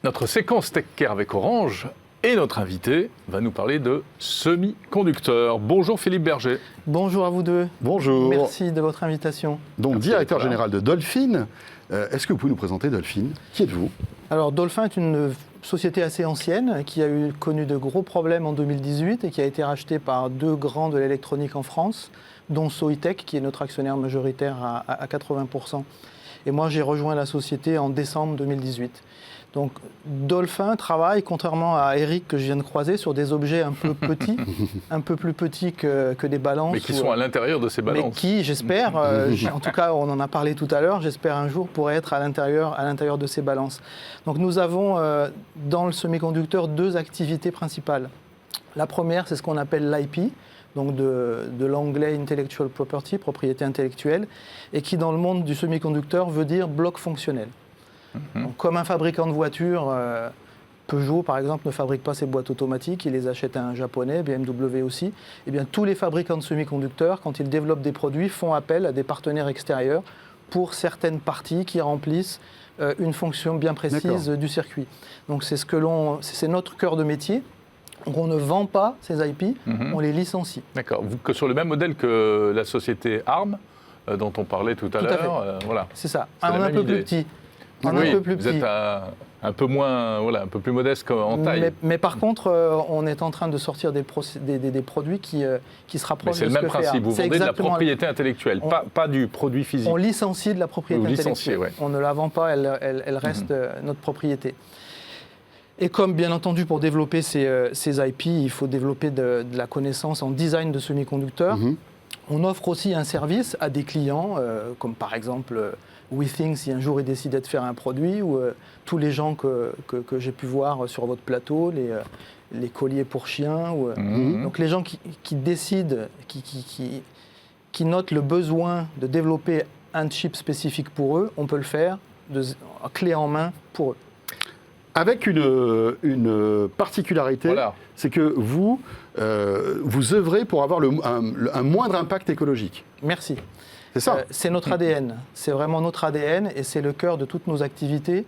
Notre séquence TechCare avec Orange et notre invité va nous parler de semi-conducteurs. Bonjour Philippe Berger. Bonjour à vous deux. Bonjour. Merci de votre invitation. Donc, Merci directeur d'être là. général de Dolphin, est-ce que vous pouvez nous présenter Dolphin? Qui êtes-vous? Alors Dolphin est une société assez ancienne qui a connu de gros problèmes en 2018 et qui a été rachetée par deux grands de l'électronique en France, dont Soitec, qui est notre actionnaire majoritaire à 80%. Et moi, j'ai rejoint la société en décembre 2018. Donc, Dolphin travaille, contrairement à Eric que je viens de croiser, sur des objets un peu petits, un peu plus petits que des balances. Mais qui sont à l'intérieur de ces balances. Mais qui, j'espère, en tout cas, on en a parlé tout à l'heure, j'espère un jour pourrait être à l'intérieur de ces balances. Donc, nous avons dans le semi-conducteur deux activités principales. La première, c'est ce qu'on appelle l'IP, donc de l'anglais Intellectual Property, propriété intellectuelle, et qui, dans le monde du semi-conducteur, veut dire bloc fonctionnel. Donc, comme un fabricant de voitures, Peugeot par exemple ne fabrique pas ses boîtes automatiques, il les achète à un japonais, BMW aussi. Eh bien, tous les fabricants de semi-conducteurs, quand ils développent des produits, font appel à des partenaires extérieurs pour certaines parties qui remplissent une fonction bien précise du circuit. Donc c'est notre cœur de métier. Donc on ne vend pas ces IP, on les licencie. D'accord. Sur le même modèle que la société ARM, dont on parlait tout à l'heure. Voilà. C'est ça. C'est la Un même peu idée. plus petit. Oui, vous êtes un peu moins, un peu plus modeste en taille. Mais par contre, on est en train de sortir des produits qui se rapprochent de ce que fait ARM. C'est le même principe, vous vendez de la propriété intellectuelle, pas du produit physique. On licencie de la propriété intellectuelle. Ouais. On ne la vend pas, elle reste notre propriété. Et comme bien entendu pour développer ces IP, il faut développer de la connaissance en design de semi-conducteurs. On offre aussi un service à des clients, comme par exemple WeThink, si un jour ils décidaient de faire un produit, ou tous les gens que j'ai pu voir sur votre plateau, les colliers pour chiens. Donc les gens qui décident, qui notent le besoin de développer un chip spécifique pour eux, on peut le faire clé en main pour eux. Avec une particularité, voilà. C'est que vous œuvrez pour avoir un moindre impact écologique. Merci. C'est ça. C'est notre ADN. C'est vraiment notre ADN et c'est le cœur de toutes nos activités.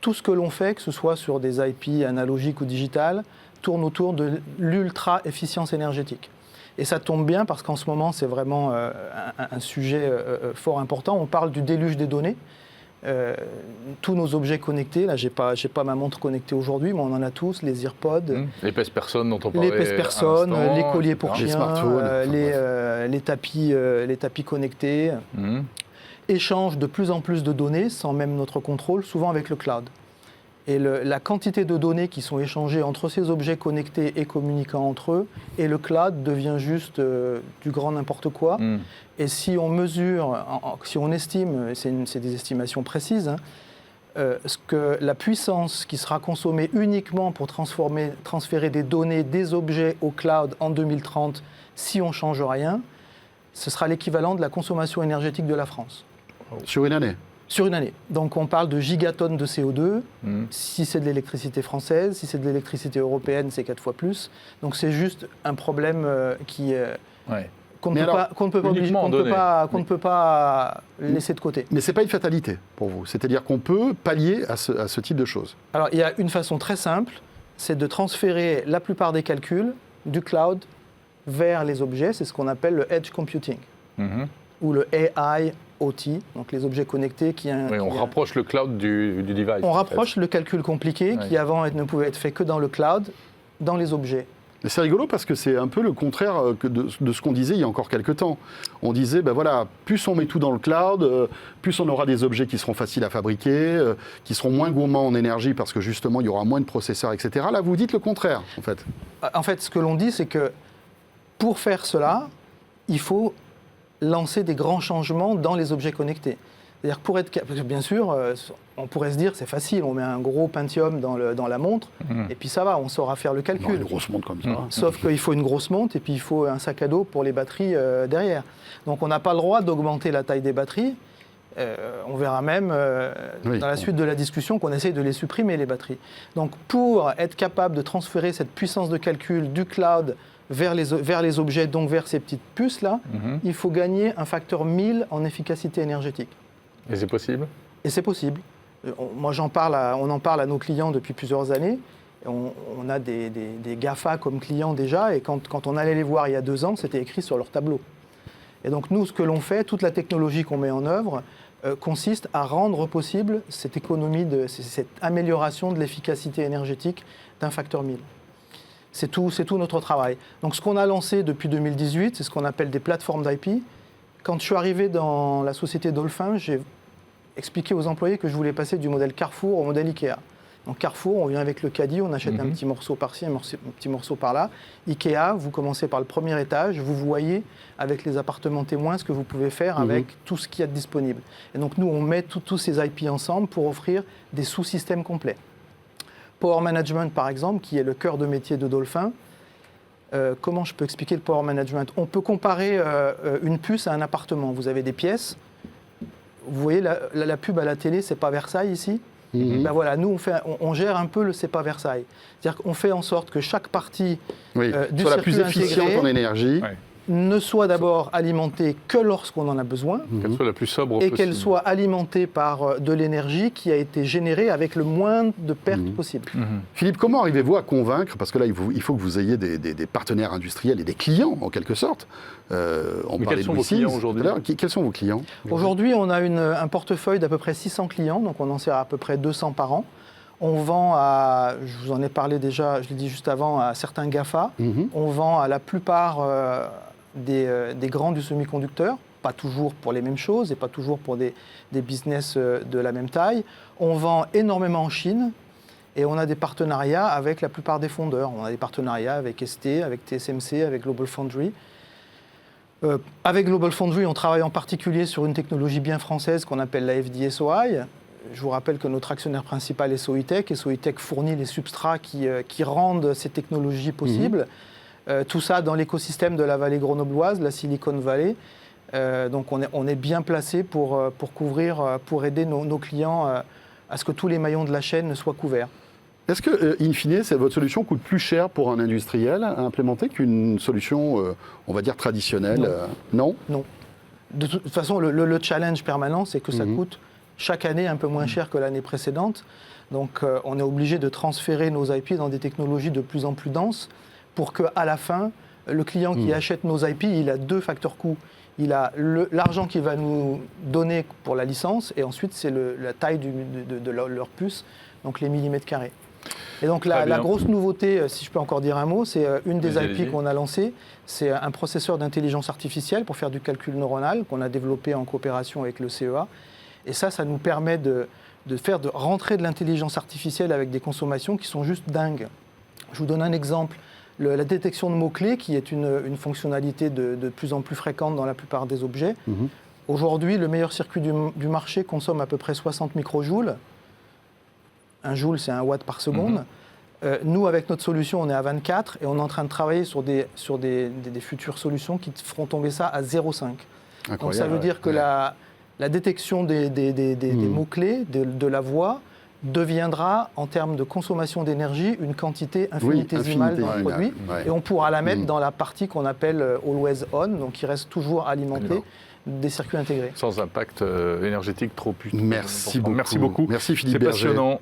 Tout ce que l'on fait, que ce soit sur des IP analogiques ou digitales, tourne autour de l'ultra-efficience énergétique. Et ça tombe bien parce qu'en ce moment, c'est vraiment un sujet fort important. On parle du déluge des données. Tous nos objets connectés, là j'ai pas ma montre connectée aujourd'hui, mais on en a tous, les AirPods, les pèse-personnes dont on parlait, les pèse-personnes, les colliers pour les chiens, smartphones, les tapis connectés, échangent de plus en plus de données sans même notre contrôle, souvent avec le cloud. Et la quantité de données qui sont échangées entre ces objets connectés et communiquant entre eux et le cloud devient juste du grand n'importe quoi. Et si on mesure, si on estime, c'est des estimations précises, la puissance qui sera consommée uniquement pour transférer des données des objets au cloud en 2030, si on ne change rien, ce sera l'équivalent de la consommation énergétique de la France. Sur une année? Sur une année. Donc on parle de gigatonnes de CO2. Si c'est de l'électricité française, si c'est de l'électricité européenne, c'est 4 fois plus. Donc c'est juste un problème qu'on ne peut pas laisser de côté. Mais ce n'est pas une fatalité pour vous. C'est-à-dire qu'on peut pallier à ce type de choses. Alors il y a une façon très simple, c'est de transférer la plupart des calculs du cloud vers les objets. C'est ce qu'on appelle le edge computing ou le AI OT, donc les objets connectés on rapproche le cloud du device. On rapproche le calcul compliqué qui avant ne pouvait être fait que dans le cloud, dans les objets. Mais c'est rigolo parce que c'est un peu le contraire de ce qu'on disait il y a encore quelques temps. On disait, plus on met tout dans le cloud, plus on aura des objets qui seront faciles à fabriquer, qui seront moins gourmands en énergie parce que justement il y aura moins de processeurs, etc. Là, vous dites le contraire, en fait. En fait, ce que l'on dit, c'est que pour faire cela, il faut lancer des grands changements dans les objets connectés. C'est-à-dire parce que bien sûr, on pourrait se dire c'est facile, on met un gros Pentium dans la montre et puis ça va, on saura faire le calcul. Non, une grosse montre comme ça. Sauf qu'il faut une grosse montre et puis il faut un sac à dos pour les batteries derrière. Donc on n'a pas le droit d'augmenter la taille des batteries. On verra même dans la suite de la discussion qu'on essaye de les supprimer, les batteries. Donc pour être capable de transférer cette puissance de calcul du cloud vers les objets, donc vers ces petites puces-là, il faut gagner un facteur 1000 en efficacité énergétique. Et c'est possible ? Et c'est possible. Moi, on en parle à nos clients depuis plusieurs années. On a des GAFA comme clients déjà, et quand on allait les voir il y a 2 ans, c'était écrit sur leur tableau. Et donc nous, ce que l'on fait, toute la technologie qu'on met en œuvre, consiste à rendre possible cette économie, cette amélioration de l'efficacité énergétique d'un facteur 1000. C'est tout notre travail. Donc ce qu'on a lancé depuis 2018, c'est ce qu'on appelle des plateformes d'IP. Quand je suis arrivé dans la société Dolphin, j'ai expliqué aux employés que je voulais passer du modèle Carrefour au modèle Ikea. Donc Carrefour, on vient avec le caddie, on achète un petit morceau par-ci, un petit morceau par-là. Ikea, vous commencez par le premier étage, vous voyez avec les appartements témoins ce que vous pouvez faire avec tout ce qu'il y a de disponible. Et donc nous, on met tous ces IP ensemble pour offrir des sous-systèmes complets. Power Management, par exemple, qui est le cœur de métier de Dolphin. Comment je peux expliquer le Power Management? On peut comparer une puce à un appartement. Vous avez des pièces. Vous voyez la pub à la télé, c'est pas Versailles ici? Ben voilà, nous, on gère un peu le CEPA Versailles. C'est-à-dire qu'on fait en sorte que chaque partie du soit la circuit plus efficiente intégré en énergie. ne soit d'abord alimentée que lorsqu'on en a besoin, Qu'elle soit la plus sobre et possible. qu'elle soit alimentée par de l'énergie qui a été générée avec le moins de pertes possible. Philippe, comment arrivez-vous à convaincre, parce que là, il faut que vous ayez des partenaires industriels et des clients, en quelque sorte. On Mais parlait quels sont de vos Sims clients tout à aujourd'hui? l'heure. Quels sont vos clients? Aujourd'hui, on a un portefeuille d'à peu près 600 clients, donc on en sert à peu près 200 par an. On vend je vous en ai parlé déjà, je l'ai dit juste avant, à certains GAFA. On vend à la plupart des grands du semi-conducteur, pas toujours pour les mêmes choses et pas toujours pour des business de la même taille. On vend énormément en Chine et on a des partenariats avec la plupart des fondeurs. On a des partenariats avec ST, avec TSMC, avec GlobalFoundries. Avec GlobalFoundries, on travaille en particulier sur une technologie bien française qu'on appelle la FD-SOI. Je vous rappelle que notre actionnaire principal est Soitec, et Soitec fournit les substrats qui rendent ces technologies possibles. Tout ça dans l'écosystème de la vallée grenobloise, la Silicon Valley. Donc on est bien placé pour couvrir, pour aider nos clients à ce que tous les maillons de la chaîne soient couverts. Est-ce que, in fine, votre solution coûte plus cher pour un industriel à implémenter qu'une solution, on va dire, traditionnelle? Non. De toute façon, le challenge permanent, c'est que ça coûte chaque année un peu moins cher que l'année précédente. Donc on est obligé de transférer nos IP dans des technologies de plus en plus denses pour qu'à la fin, le client qui achète nos IP, il a 2 facteurs coûts. Il a l'argent qu'il va nous donner pour la licence, et ensuite c'est la taille de leur puce, donc les millimètres carrés. Et donc la grosse nouveauté, si je peux encore dire un mot, c'est une des IP qu'on a lancées, c'est un processeur d'intelligence artificielle pour faire du calcul neuronal qu'on a développé en coopération avec le CEA. Et ça nous permet de rentrer de l'intelligence artificielle avec des consommations qui sont juste dingues. Je vous donne un exemple. La détection de mots-clés, qui est une fonctionnalité de plus en plus fréquente dans la plupart des objets. Aujourd'hui, le meilleur circuit du marché consomme à peu près 60 microjoules. Un joule, c'est 1 watt par seconde. Nous, avec notre solution, on est à 24, et on est en train de travailler sur des futures solutions qui feront tomber ça à 0,5. Donc ça veut dire que la détection des mots-clés, de la voix, deviendra, en termes de consommation d'énergie, une quantité infinitésimale dans le produit. Et on pourra la mettre dans la partie qu'on appelle Always On, donc qui reste toujours alimentée des circuits intégrés. Sans impact énergétique trop puissant. Merci beaucoup. Merci beaucoup. Merci Philippe C'est Berger. passionnant.